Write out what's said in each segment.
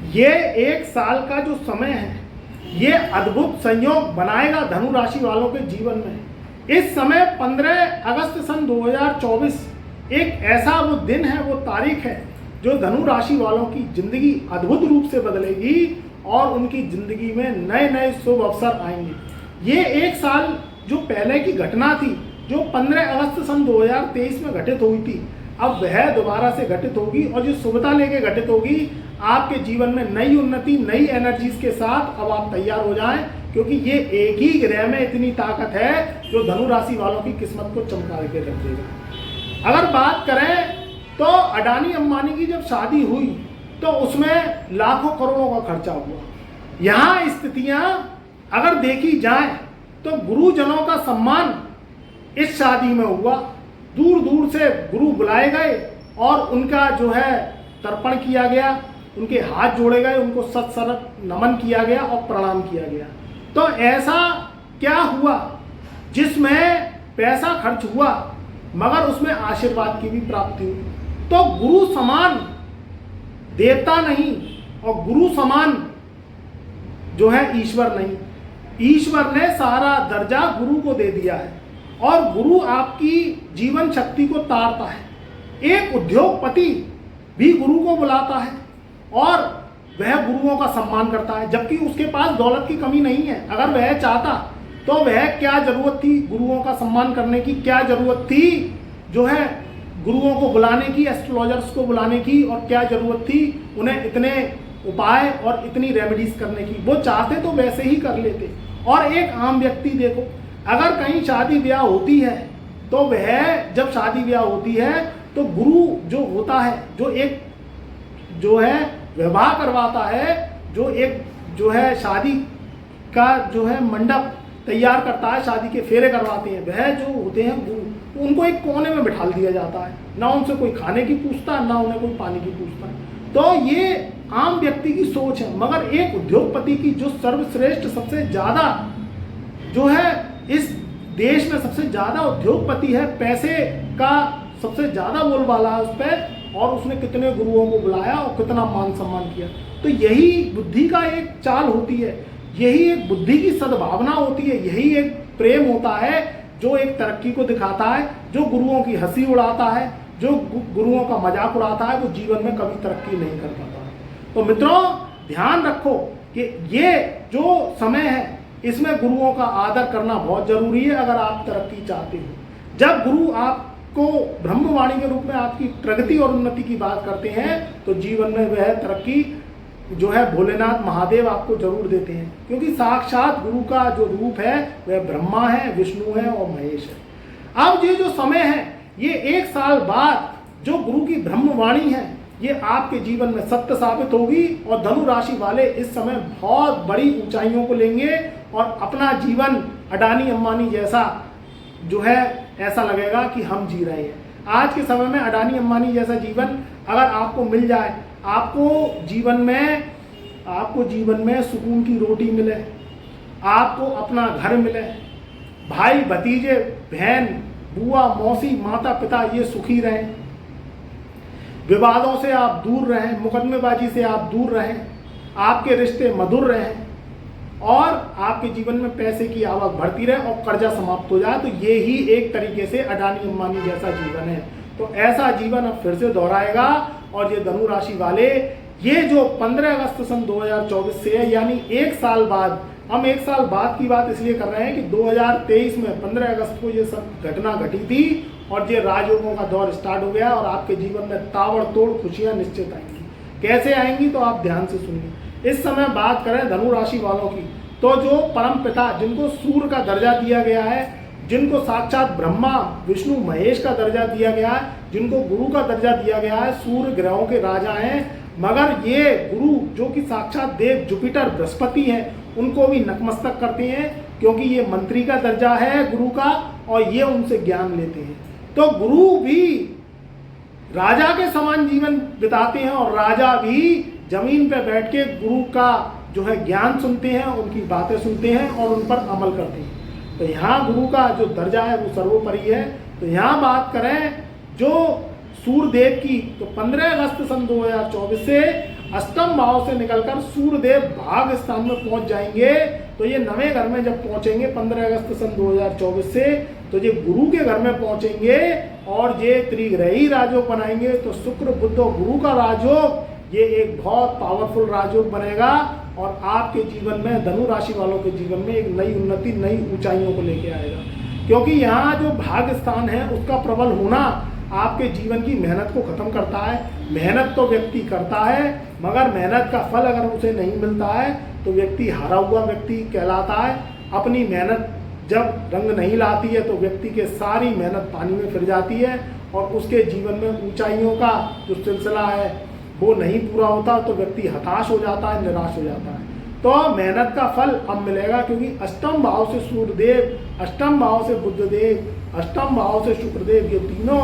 ये एक साल का जो समय है ये अद्भुत संयोग बनाएगा धनु राशि वालों के जीवन में। इस समय 15 अगस्त सन 2024 एक ऐसा वो दिन है, वो तारीख है जो धनु राशि वालों की जिंदगी अद्भुत रूप से बदलेगी और उनकी जिंदगी में नए नए शुभ अवसर आएंगे। ये एक साल जो पहले की घटना थी, जो 15 अगस्त सन 2023 में घटित हुई थी, अब वह दोबारा से घटित होगी और जो शुभता लेके घटित होगी आपके जीवन में नई उन्नति, नई एनर्जीज के साथ। अब आप तैयार हो जाएं, क्योंकि ये एक ही ग्रह में इतनी ताकत है जो धनु राशि वालों की किस्मत को चमका के रख देगा। अगर बात करें तो अडानी अंबानी की जब शादी हुई तो उसमें लाखों करोड़ों का खर्चा हुआ। यहाँ स्थितियाँ अगर देखी जाए तो गुरुजनों का सम्मान इस शादी में हुआ। दूर दूर से गुरु बुलाए गए और उनका जो है तर्पण किया गया, उनके हाथ जोड़े गए, उनको सत्सरत नमन किया गया और प्रणाम किया गया। तो ऐसा क्या हुआ जिसमें पैसा खर्च हुआ मगर उसमें आशीर्वाद की भी प्राप्ति हुई। तो गुरु समान देवता नहीं और गुरु समान जो है ईश्वर नहीं। ईश्वर ने सारा दर्जा गुरु को दे दिया है और गुरु आपकी जीवन शक्ति को तारता है। एक उद्योगपति भी गुरु को बुलाता है और वह गुरुओं का सम्मान करता है, जबकि उसके पास दौलत की कमी नहीं है। अगर वह चाहता तो वह क्या जरूरत थी गुरुओं का सम्मान करने की, क्या जरूरत थी जो है गुरुओं को बुलाने की, एस्ट्रोलॉजर्स को बुलाने की, और क्या जरूरत थी उन्हें इतने उपाय और इतनी रेमेडीज करने की। वो चाहते तो वैसे ही कर लेते। और एक आम व्यक्ति देखो, अगर कहीं शादी ब्याह होती है तो वह जब शादी ब्याह होती है तो गुरु जो होता है, जो एक जो है विवाह करवाता है, जो एक जो है शादी का जो है मंडप तैयार करता है, शादी के फेरे करवाते हैं, वह जो होते हैं गुरु, तो उनको एक कोने में बिठा दिया जाता है। ना उनसे कोई खाने की पूछता, ना उन्हें कोई पानी की पूछता। तो ये आम व्यक्ति की सोच है। मगर एक उद्योगपति की जो सर्वश्रेष्ठ, सबसे ज़्यादा जो है इस देश में सबसे ज़्यादा उद्योगपति है, पैसे का सबसे ज़्यादा बोलबाला है उस पर, और उसने कितने गुरुओं को बुलाया और कितना मान सम्मान किया। तो यही बुद्धि का एक चाल होती है, यही एक बुद्धि की सद्भावना होती है, यही एक प्रेम होता है जो एक तरक्की को दिखाता है। जो गुरुओं की हंसी उड़ाता है, जो गुरुओं का मजाक उड़ाता है, वो जीवन में कभी तरक्की नहीं कर पाता। तो मित्रों, ध्यान रखो कि ये जो समय है इसमें गुरुओं का आदर करना बहुत जरूरी है अगर आप तरक्की चाहते हो। जब गुरु आपको ब्रह्मवाणी के रूप में आपकी प्रगति और उन्नति की बात करते हैं तो जीवन में वह तरक्की जो है भोलेनाथ महादेव आपको जरूर देते हैं, क्योंकि साक्षात गुरु का जो रूप है वह ब्रह्मा है, विष्णु है और महेश है। अब ये जो समय है, ये एक साल बाद जो गुरु की ब्रह्मवाणी है ये आपके जीवन में सत्य साबित होगी और धनु राशि वाले इस समय बहुत बड़ी ऊंचाइयों को लेंगे और अपना जीवन अडानी अंबानी जैसा जो है ऐसा लगेगा कि हम जी रहे हैं। आज के समय में अडानी अंबानी जैसा जीवन अगर आपको मिल जाए, आपको जीवन में सुकून की रोटी मिले, आपको अपना घर मिले, भाई भतीजे, बहन, बुआ, मौसी, माता पिता ये सुखी रहें, विवादों से आप दूर रहें, मुकदमेबाजी से आप दूर रहें, आपके रिश्ते मधुर रहें और आपके जीवन में पैसे की आवक बढ़ती रहे और कर्जा समाप्त हो जाए, तो ये ही एक तरीके से अडानी अंबानी जैसा जीवन है। तो ऐसा जीवन अब फिर से दोहराएगा और ये धनु राशि वाले ये जो 15 अगस्त सन 2024 से है, यानी एक साल बाद, हम एक साल बाद की बात इसलिए कर रहे हैं कि 2023 में 15 अगस्त को ये सब घटना घटी थी और ये राजयोगों का दौर स्टार्ट हो गया और आपके जीवन में ताबड़तोड़ खुशियां निश्चित आएंगी। कैसे आएंगी तो आप ध्यान से सुनिए। इस समय बात करें धनु राशि वालों की, तो जो परम पिता जिनको सूर्य का दर्जा दिया गया है, जिनको साक्षात ब्रह्मा, विष्णु, महेश का दर्जा दिया गया है, जिनको गुरु का दर्जा दिया गया है, सूर्य ग्रहों के राजा हैं, मगर ये गुरु जो कि साक्षात देव जुपिटर बृहस्पति हैं, उनको भी नतमस्तक करते हैं, क्योंकि ये मंत्री का दर्जा है गुरु का और ये उनसे ज्ञान लेते हैं। तो गुरु भी राजा के समान जीवन बिताते हैं और राजा भी जमीन पर बैठ के गुरु का जो है ज्ञान सुनते हैं, उनकी बातें सुनते हैं और उन पर अमल करते हैं। तो यहाँ गुरु का जो दर्जा है वो सर्वोपरि है। तो यहाँ बात करें जो सूर्यदेव की, तो 15 अगस्त सन 2024 से अष्टम भाव से निकलकर सूर्यदेव भाग स्थान में पहुंच जाएंगे। तो ये नवे घर में जब पहुंचेंगे 15 अगस्त सन 2024 से, तो ये गुरु के घर में पहुंचेंगे और ये त्रिग्रही राजयोग बनाएंगे। तो शुक्र बुध और गुरु का राजयोग ये एक बहुत पावरफुल राजयोग बनेगा और आपके जीवन में, धनु राशि वालों के जीवन में एक नई उन्नति, नई ऊंचाइयों को लेके आएगा। क्योंकि यहाँ जो भाग स्थान है उसका प्रबल होना आपके जीवन की मेहनत को खत्म करता है। मेहनत तो व्यक्ति करता है, मगर मेहनत का फल अगर उसे नहीं मिलता है तो व्यक्ति हारा हुआ व्यक्ति कहलाता है। अपनी मेहनत जब रंग नहीं लाती है तो व्यक्ति के सारी मेहनत पानी में फिर जाती है और उसके जीवन में ऊंचाइयों का जो सिलसिला है वो नहीं पूरा होता, तो व्यक्ति हताश हो जाता है, निराश हो जाता है। तो मेहनत का फल अब मिलेगा, क्योंकि अष्टम भाव से सूर्यदेव, अष्टम भाव से बुधदेव, अष्टम भाव से शुक्रदेव, ये तीनों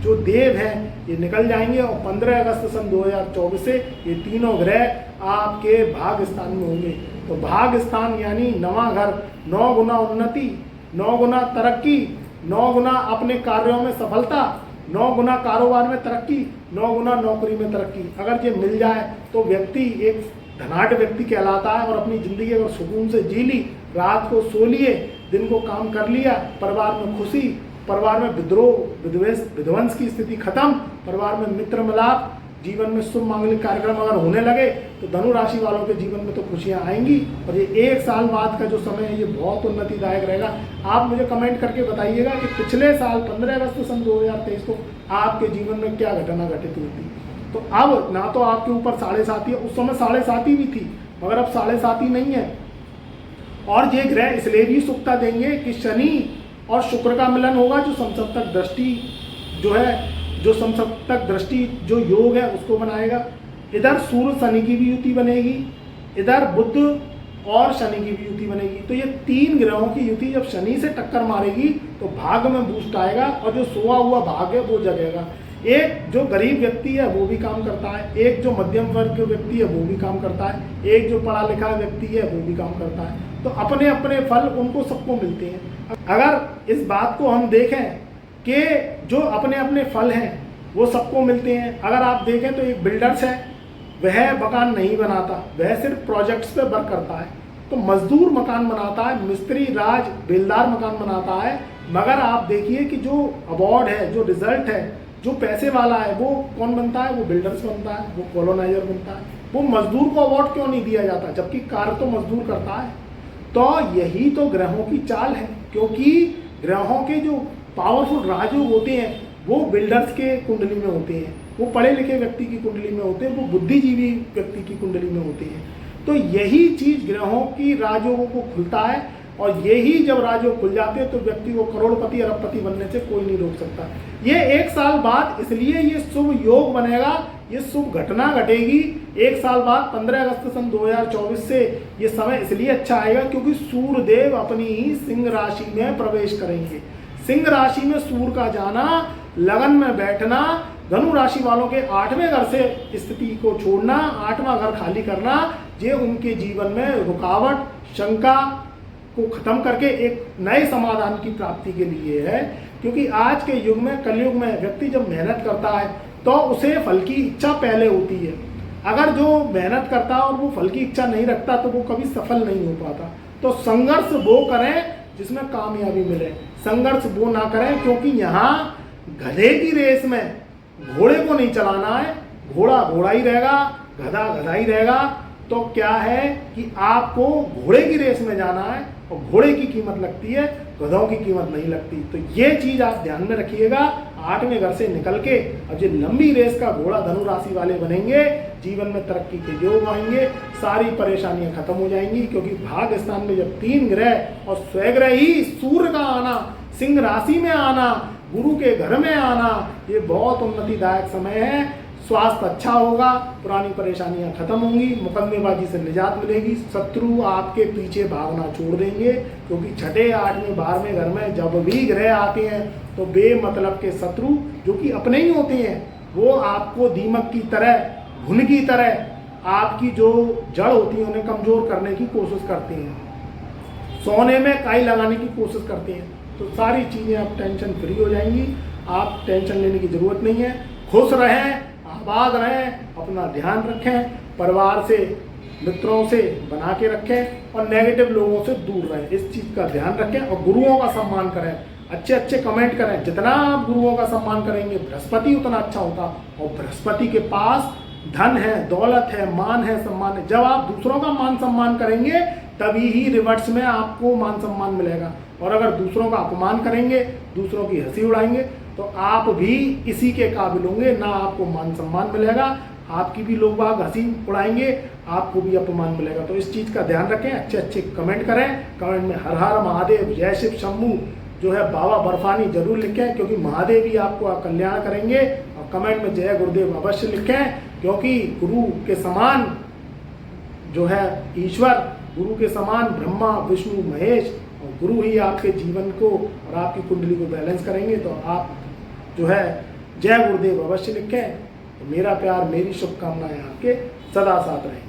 जो देव हैं ये निकल जाएंगे और 15 अगस्त सन 2024 से ये तीनों ग्रह आपके भाग स्थान में होंगे। तो भाग स्थान यानी नवा घर, 9 गुना उन्नति, 9 गुना तरक्की, 9 गुना अपने कार्यों में सफलता, 9 गुना कारोबार में तरक्की, 9 गुना नौकरी में तरक्की। अगर ये मिल जाए तो व्यक्ति एक धनाढ़ व्यक्ति कहलाता है और अपनी ज़िंदगी अगर सुकून से जी ली, रात को सो लिए, दिन को काम कर लिया, परिवार में खुशी, परिवार में विद्रोह, विध्वंस की स्थिति खत्म, परिवार में मित्र मिलाप, जीवन में शुभ मांगलिक कार्यक्रम अगर होने लगे तो धनु राशि वालों के जीवन में तो खुशियां आएंगी। और ये 1 साल बाद का जो समय है ये बहुत उन्नतिदायक रहेगा। आप मुझे कमेंट करके बताइएगा कि पिछले साल 15 अगस्त सन 2023 को आपके जीवन में क्या घटना घटित हुई थी। तो अब ना तो आपके ऊपर 7.5 है, उस समय 7.5 भी थी, मगर अब 7.5 नहीं है। और ये ग्रह इसलिए भी सुखता देंगे कि शनि और शुक्र का मिलन होगा, जो समसप्तक दृष्टि जो है, जो समसप्तक दृष्टि जो योग है उसको बनाएगा। इधर सूर्य शनि की भी युति बनेगी, इधर बुध और शनि की भी युति बनेगी। तो ये 3 ग्रहों की युति जब शनि से टक्कर मारेगी तो भाग में बूस्ट आएगा और जो सोया हुआ भाग है वो जगेगा। एक जो गरीब व्यक्ति है वो भी काम करता है, एक जो मध्यम वर्ग व्यक्ति है वो भी काम करता है, एक जो पढ़ा लिखा व्यक्ति है वो भी काम करता है। तो अपने अपने फल उनको सबको मिलते हैं। अगर इस बात को हम देखें कि जो अपने अपने फल हैं वो सबको मिलते हैं। अगर आप देखें तो एक बिल्डर्स है, वह मकान नहीं बनाता, वह सिर्फ प्रोजेक्ट्स पे वर्क करता है। तो मजदूर मकान बनाता है, मिस्त्री राज बेलदार मकान बनाता है। मगर आप देखिए कि जो अवार्ड है, जो रिजल्ट है, जो पैसे वाला है वो कौन बनता है? वो बिल्डर्स बनता है, वो कॉलोनाइजर बनता है। वो मजदूर को अवार्ड क्यों नहीं दिया जाता, जबकि कार्य तो मजदूर करता है। तो यही तो ग्रहों की चाल है, क्योंकि ग्रहों के जो पावरफुल राजयोग होते हैं वो बिल्डर्स के कुंडली में होते हैं, वो पढ़े लिखे व्यक्ति की कुंडली में होते हैं, वो बुद्धिजीवी व्यक्ति की कुंडली में होते हैं। तो यही चीज ग्रहों की राजयोगों को खुलता है और यही जब राजयोग खुल जाते हैं तो व्यक्ति को करोड़पति अरबपति बनने से कोई नहीं रोक सकता। ये 1 साल बाद इसलिए ये शुभ योग बनेगा, ये शुभ घटना घटेगी 1 साल बाद 15 अगस्त सन 2024 से। ये समय इसलिए अच्छा आएगा क्योंकि सूर्यदेव अपनी ही सिंह राशि में प्रवेश करेंगे। सिंह राशि में सूर्य का जाना, लगन में बैठना, धनु राशि वालों के 8वें घर से स्थिति को छोड़ना, 8वां घर खाली करना, ये उनके जीवन में रुकावट, शंका को खत्म करके एक नए समाधान की प्राप्ति के लिए है। क्योंकि आज के युग में, कलयुग में, व्यक्ति जब मेहनत करता है तो उसे फल की इच्छा पहले होती है। अगर जो मेहनत करता है और वो फल की इच्छा नहीं रखता तो वो कभी सफल नहीं हो पाता। तो संघर्ष वो करें जिसमें कामयाबी मिले, संघर्ष वो ना करें, क्योंकि यहाँ गधे की रेस में घोड़े को नहीं चलाना है, घोड़ा घोड़ा ही रहेगा, गधा गधा ही रहेगा। तो क्या है कि आपको घोड़े की रेस में जाना है और घोड़े की कीमत लगती है, गधों की कीमत नहीं लगती। तो ये चीज आप ध्यान में रखिएगा। 8वें घर से निकल के अब ये लंबी रेस का घोड़ा धनु राशि वाले बनेंगे, जीवन में तरक्की के योग आएंगे, सारी परेशानियां खत्म हो जाएंगी। क्योंकि भाग स्थान में जब 3 ग्रह और स्वग्रह ही सूर्य का आना, सिंह राशि में आना, गुरु के घर में आना, ये बहुत उन्नतिदायक समय है। स्वास्थ्य अच्छा होगा, पुरानी परेशानियां खत्म होंगी, मुकदमेबाजी से निजात मिलेगी, शत्रु आपके पीछे भागना छोड़ देंगे। क्योंकि 6, 8वें, 12वें घर में जब भी ग्रह आते हैं तो बेमतलब के शत्रु जो कि अपने ही होते हैं वो आपको दीमक की तरह, घुन की तरह आपकी जो जड़ होती है उन्हें कमजोर करने की कोशिश करते हैं, सोने में काई लगाने की कोशिश करते हैं। तो सारी चीज़ें आप टेंशन फ्री हो जाएंगी, आप टेंशन लेने की ज़रूरत नहीं है। खुश रहें, आबाद रहें, अपना ध्यान रखें। परिवार से, मित्रों से बना के रखें और नेगेटिव लोगों से दूर रहें। इस चीज़ का ध्यान रखें और गुरुओं का सम्मान करें, अच्छे अच्छे कमेंट करें। जितना आप गुरुओं का सम्मान करेंगे बृहस्पति उतना अच्छा होता, और बृहस्पति के पास धन है, दौलत है, मान है, सम्मान है। जब आप दूसरों का मान सम्मान करेंगे तभी ही रिवर्स में आपको मान सम्मान मिलेगा। और अगर दूसरों का अपमान करेंगे, दूसरों की हंसी उड़ाएंगे, तो आप भी इसी के काबिल होंगे, ना आपको मान सम्मान मिलेगा, आपकी भी लोग बाग हंसी उड़ाएंगे, आपको भी अपमान मिलेगा। तो इस चीज़ का ध्यान रखें, अच्छे अच्छे कमेंट करें। कमेंट में हर हर महादेव, जय शिव शंभू जो है बाबा बर्फानी जरूर लिखें, क्योंकि महादेव ही आपको कल्याण करेंगे। और कमेंट में जय गुरुदेव अवश्य लिखें, क्योंकि गुरु के समान जो है ईश्वर, गुरु के समान ब्रह्मा विष्णु महेश, और गुरु ही आपके जीवन को और आपकी कुंडली को बैलेंस करेंगे। तो आप जो है जय गुरुदेव अवश्य लिखें। तो मेरा प्यार, मेरी शुभकामनाएं आपके सदा साथ रहें।